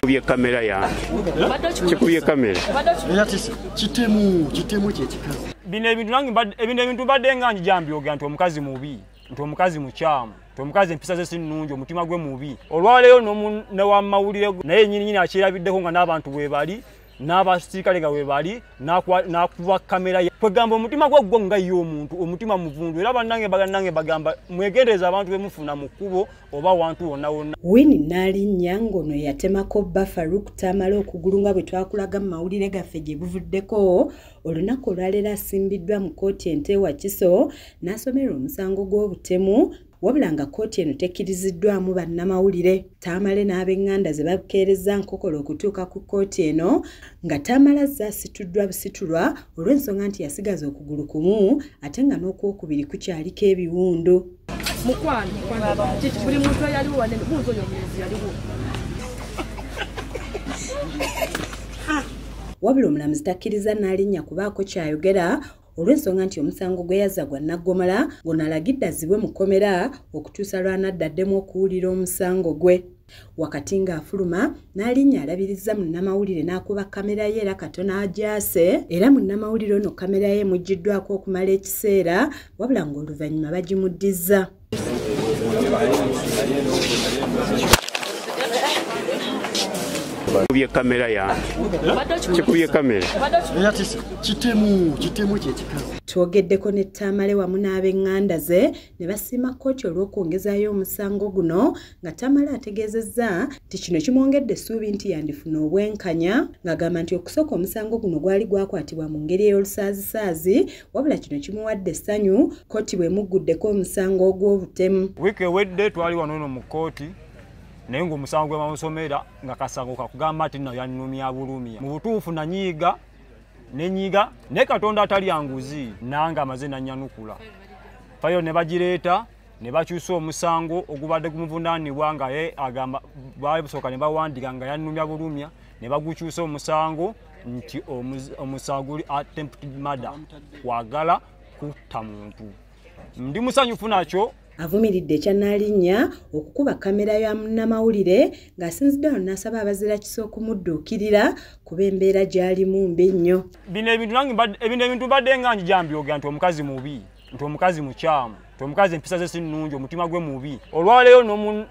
Kubye kamera yange. Kikubye kamera. Kitemu kyekikazi. Bino ebintu badde nga njambyoga nti omukazi mubi, nti omukazi mukyamu, nti omukazi empisa ze sinnungi, omutima gwe mubi. Olwaleero ne wa mawulire naye nyini akyerabiddeko nga n'abantu bwe bali, n'abasirikale nga bwe bali, n'akuba kamera ye. Kwegamba omutima gwe nga ye omuntu, omutima muvundu. Era bannange bagamba mwegendereza abantu bemufuna mu kkubo oba wantu wonna wonna. Winnie Nalinnya ngono yatemako bba Farouk Tamale okugulu nga bwe twakulaga mu mawulire gaffe gye buvuddeko olunaku olwaleero asimbiddwa mu kkooti ente wa Kiso n'asomera omusango gw'obutemu wabula nga kkooti eno tekkiriziddwamu bannamawulire. Tamale n'ab'eŋŋanda ze bakeereza Nkokola okutuuka ku kkooti eno nga Tamale azze asituddwa busitulwa olw'ensonga nti yasigaza okugulu kumu ate nga n'okwokubiri kukyaliko ebiwundu. Mukwano buli muntu eyaliwo wane buuzo oyo omulenzi yaliwo. Wabula omulamuzi takkiriza Nalinnya kubaako kyayogera olw'ensonga nti omusango gwe yazza gwa Nnaggomala ng'ono alagidde azzibwe mu kkomera okutuusa lw'anaddaddemu okuwulira omusango gwe. Wakati ng'afuluma Nalinnya alabirizza munnamawulire n'akuba kamera ye era katono agyase era munnamawulire ono kamera ye muggiddwako okumala ekiseera wabula ng'oluvannyuma bagimuddiza. Kubye kamera yange. Kikubye kamera. Kitemu kyekikazi. Twogeddeko ne Tamale wamu n'ab'eŋŋanda ze ne basiima kkooti olw'okwongezaayo omusango guno nga Tamale ategeezezza nti kino kimwongedde essuubi nti yandifuna obwenkanya ng'agamba nti okusooka omusango guno gwali gwakwatibwa mu ngeri ey'olusaazisaazi wabula kino kimuwadde essanyu kkooti bw'emugguddeko omusango ogw'obutemu. Wiiki ewedde twali wano no mu kkooti naye ng'omusango gwe bamusomera nga kasango kakugamba nti nno yannumya bulumya. Mu butuufu nanyiiga naye Katonda atali yanguzi nange amaze nannyanukula. Fayo ne bagireeta ne bakyusa omusango ogubadde gumuvunaanibwa nga ye agamba basooka ne bawandiika nga yannumya bulumya ne bagukyusa omusango nti omusango guli attempted murder, kwagala kutta muntu. Ndi musanyufu nakyo. Avumiridde ekya Nalinnya okukuba kamera ya munnamawulire ng'asinzidde n'asaba abazira Kiso okumudduukirira kuba embeera gy'alimu mbi nnyo. Bino ebintu badde nga njambyoga nti omukazi mubi, nti omukazi mukyamu, nti omukazi empisa ze sinnungi, omutima gwe mubi. Olwaleero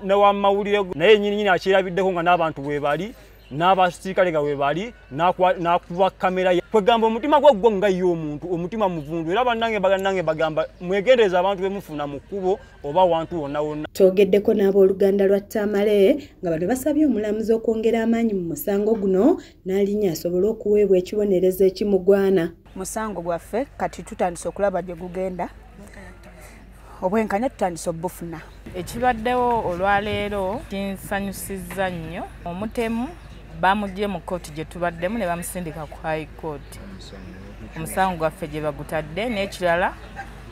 ne wa mawulire naye nyini akyerabiddeko nga n'abantu bwe bali, n'abasirikale nga bwe bali, n'akuba kamera ye. Kwegamba omutima gwe nga ye omuntu, omutima muvundu. Era bannange bagamba mwegendereza abantu bemufuna mu kkubo oba wantu wonna wonna. Twogeddeko n'abooluganda lwa Tamale nga bano basabye omulamuzi okwongera amaanyi mu musango guno Nalinnya asobole okuweebwa ekibonerezo ekimugwana. Musango gwaffe kati tutandise okulaba gye gugenda. Obwenkanya tutandise obufuna. Ekibaddewo olwaleero kinsanyusizza nnyo. Omutemu bamugye mu kkooti gye tubaddemu ne bamusindika ku High Court. Omusango gwaffe gye bagutadde n'ekirala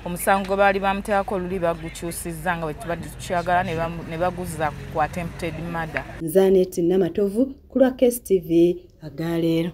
omusango gwe baali bamuteekako oluli bagukyusizza nga bwe tubadde tukyagala ne baguzza ku attempted murder. Nze Annette Namatovu ku lwa KSTV Agaleero.